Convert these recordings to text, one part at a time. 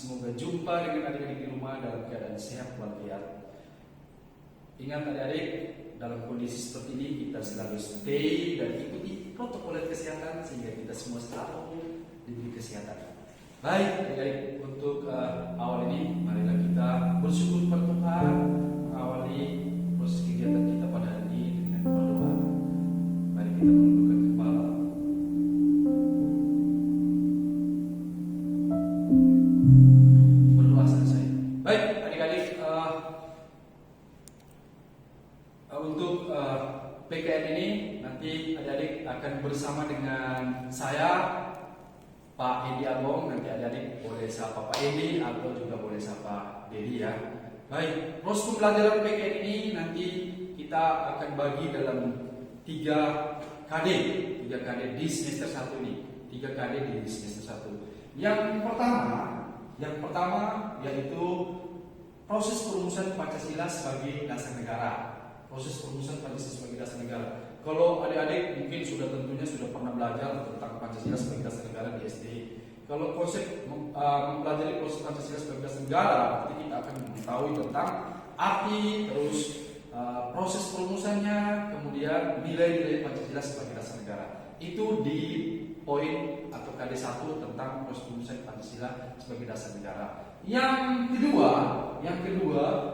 Semoga jumpa dengan adik-adik di rumah dalam keadaan sehat walafiat. Ingat adik-adik, dalam kondisi seperti ini kita selalu stay dan ikuti protokol kesehatan sehingga kita semua selalu diberi kesehatan. Baik adik-adik, untuk awal ini marilah kita bersyukur kepada Tuhan mengawali proses kegiatan kita pada hari ini dengan berdoa. Mari kita menundukkan kepala. Berdoa selesai. Baik adik-adik, untuk PKN ini nanti adik-adik akan bersama dengan saya, Pak Edi Agong. Nanti adik-adik boleh sapa Pak Edi atau juga boleh sapa Dedi ya. Baik, proses pembelajaran PKN ini nanti kita akan bagi dalam 3 KD di semester 1 ini. 3 KD di semester 1. Yang pertama yaitu proses perumusan Pancasila sebagai dasar negara. Proses perumusan Pancasila sebagai dasar negara. Kalau adik-adik mungkin tentunya sudah pernah belajar tentang Pancasila sebagai dasar negara di SD. Kalau konsep mempelajari proses Pancasila sebagai dasar negara, berarti kita akan mengetahui tentang arti, terus proses perumusannya, kemudian nilai-nilai Pancasila sebagai dasar negara. Itu di poin atau KD 1 tentang proses perumusan Pancasila sebagai dasar negara. Yang kedua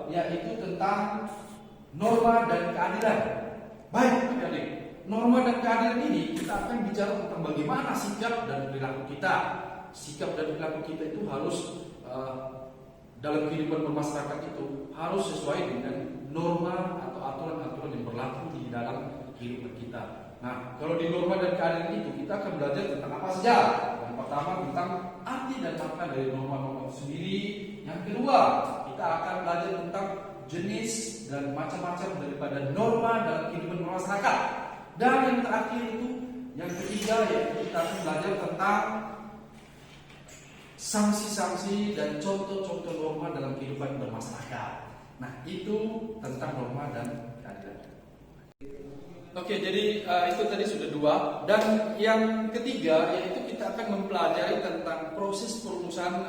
yaitu tentang norma dan keadilan. Baik adik-adik, norma dan keadilan ini kita akan bicara tentang bagaimana sikap dan perilaku kita. Sikap dan perilaku kita itu harus dalam kehidupan bermasyarakat itu harus sesuai dengan norma atau aturan-aturan yang berlaku di dalam kehidupan kita. Nah, kalau di norma dan keadilan itu kita akan belajar tentang apa saja. Yang pertama tentang arti dan makna dari norma-norma itu sendiri. Yang kedua, kita akan belajar tentang jenis dan macam-macam daripada norma dalam kehidupan masyarakat. Dan yang terakhir itu, yang ketiga yaitu kita akan belajar tentang sanksi-sanksi dan contoh-contoh norma dalam kehidupan bermasyarakat. Nah, itu tentang norma dan keadilan. Oke, jadi itu tadi sudah 2. Dan yang ketiga yaitu kita akan mempelajari tentang proses perumusan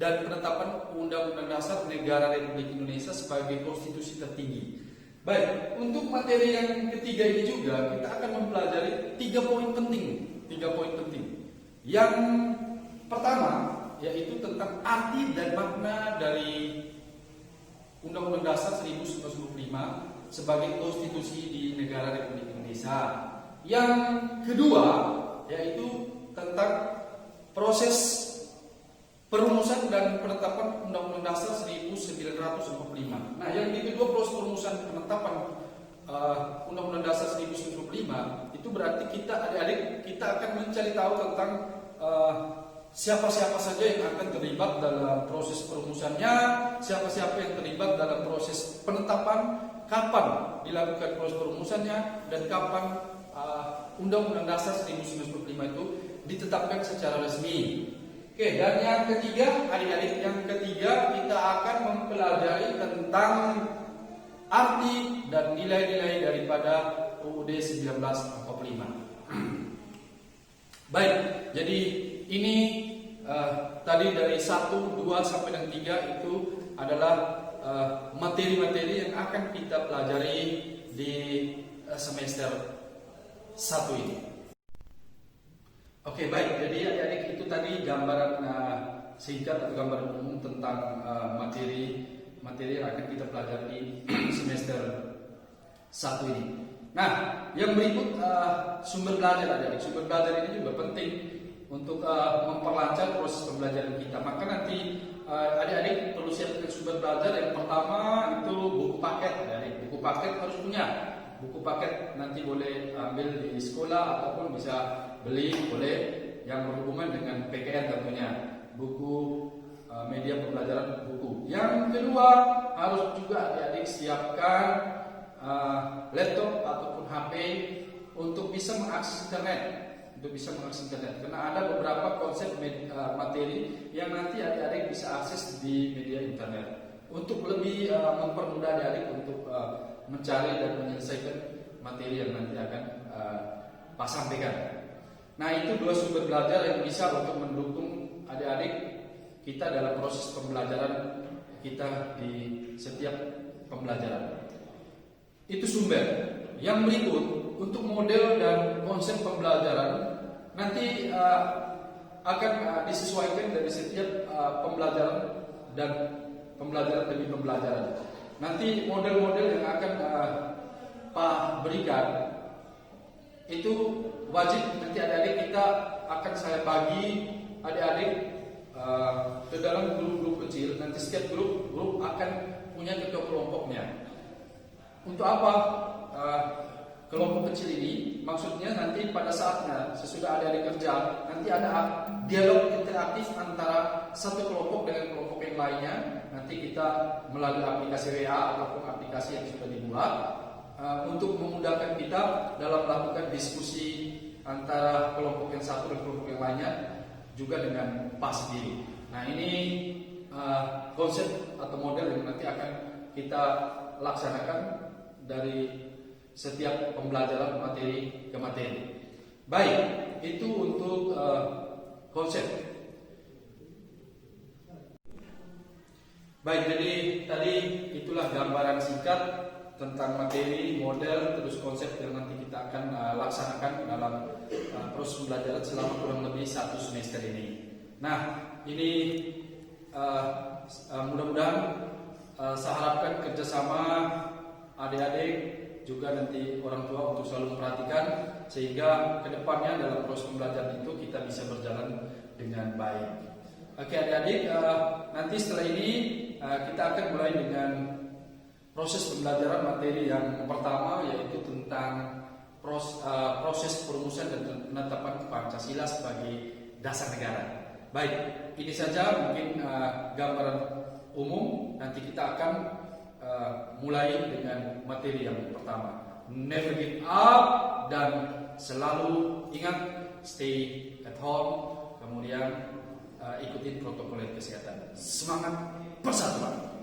dan penetapan Undang-Undang Dasar Negara Republik Indonesia sebagai konstitusi tertinggi. Baik, untuk materi yang ketiga ini juga kita akan mempelajari 3 poin penting. Yang pertama yaitu tentang arti dan makna dari Undang-Undang Dasar 1945 sebagai konstitusi di negara Republik Indonesia. Yang kedua yaitu tentang proses perumusan dan penetapan Undang-Undang Dasar 1945. Nah, yang kedua proses perumusan penetapan Undang-Undang Dasar 1945 itu berarti kita adik-adik kita akan mencari tahu tentang siapa-siapa saja yang akan terlibat dalam proses perumusannya, siapa-siapa yang terlibat dalam proses penetapan, kapan dilakukan proses perumusannya, dan kapan Undang-Undang Dasar 1945 itu ditetapkan secara resmi. Oke, dan yang ketiga, adik-adik, kita akan mempelajari tentang arti dan nilai-nilai daripada UUD 1945. Baik, jadi ini tadi dari 1, 2 sampai dengan 3 itu adalah materi-materi yang akan kita pelajari di semester 1 ini. Oke, baik. Jadi adik-adik itu tadi gambaran singkat atau gambaran umum tentang materi yang akan kita pelajari di semester 1 ini. Nah, yang berikut sumber belajar adik-adik. Sumber belajar ini juga penting untuk memperlancar proses pembelajaran kita. Maka nanti adik-adik perlu siapkan sumber belajar. Yang pertama itu buku paket adik-adik. Buku paket harus punya. Buku paket nanti boleh ambil di sekolah ataupun bisa beli boleh yang berhubungan dengan PKN tentunya. Buku media pembelajaran buku. Yang kedua harus juga adik-adik siapkan laptop ataupun HP untuk bisa mengakses internet. Karena ada beberapa konsep materi yang nanti adik-adik bisa akses di media internet. Untuk lebih mempermudah adik-adik untuk mencari dan menyelesaikan materi yang nanti akan Pak sampaikan. Nah, itu 2 sumber belajar yang bisa untuk mendukung adik-adik kita dalam proses pembelajaran kita di setiap pembelajaran. Itu sumber. Yang berikut untuk model dan konsep pembelajaran nanti akan disesuaikan dari setiap pembelajaran dan pembelajaran demi pembelajaran. Nanti model-model yang akan Pak berikan itu wajib nanti adik-adik kita akan saya bagi adik-adik ke dalam grup-grup kecil. Nanti setiap grup akan punya ketua kelompoknya. Untuk apa kelompok kecil ini? Maksudnya nanti pada saatnya sesudah adik-adik kerja, nanti ada dialog interaktif antara satu kelompok dengan kelompok yang lainnya. Nanti kita melalui aplikasi WA ataupun aplikasi yang sudah dibuat untuk memudahkan kita dalam melakukan diskusi antara kelompok yang satu dan kelompok yang lainnya, juga dengan Pak sendiri. Nah, ini konsep atau model yang nanti akan kita laksanakan dari setiap pembelajaran materi ke materi. Baik, itu untuk konsep. Baik, jadi tadi itulah gambaran singkat tentang materi, model, terus konsep yang nanti kita akan laksanakan dalam proses pembelajaran selama kurang lebih 1 semester ini. Nah, ini mudah-mudahan saya harapkan kerjasama adik-adik juga nanti orang tua untuk selalu memperhatikan, sehingga kedepannya dalam proses pembelajaran itu kita bisa berjalan dengan baik. Oke adik-adik, nanti setelah ini kita akan mulai dengan proses pembelajaran materi yang pertama, yaitu tentang proses perumusan dan penetapan Pancasila sebagai dasar negara. Baik, ini saja mungkin gambaran umum. Nanti kita akan mulai dengan materi yang pertama. Never give up, dan selalu ingat stay at home, kemudian ikutin protokol kesehatan. Semangat persatuan.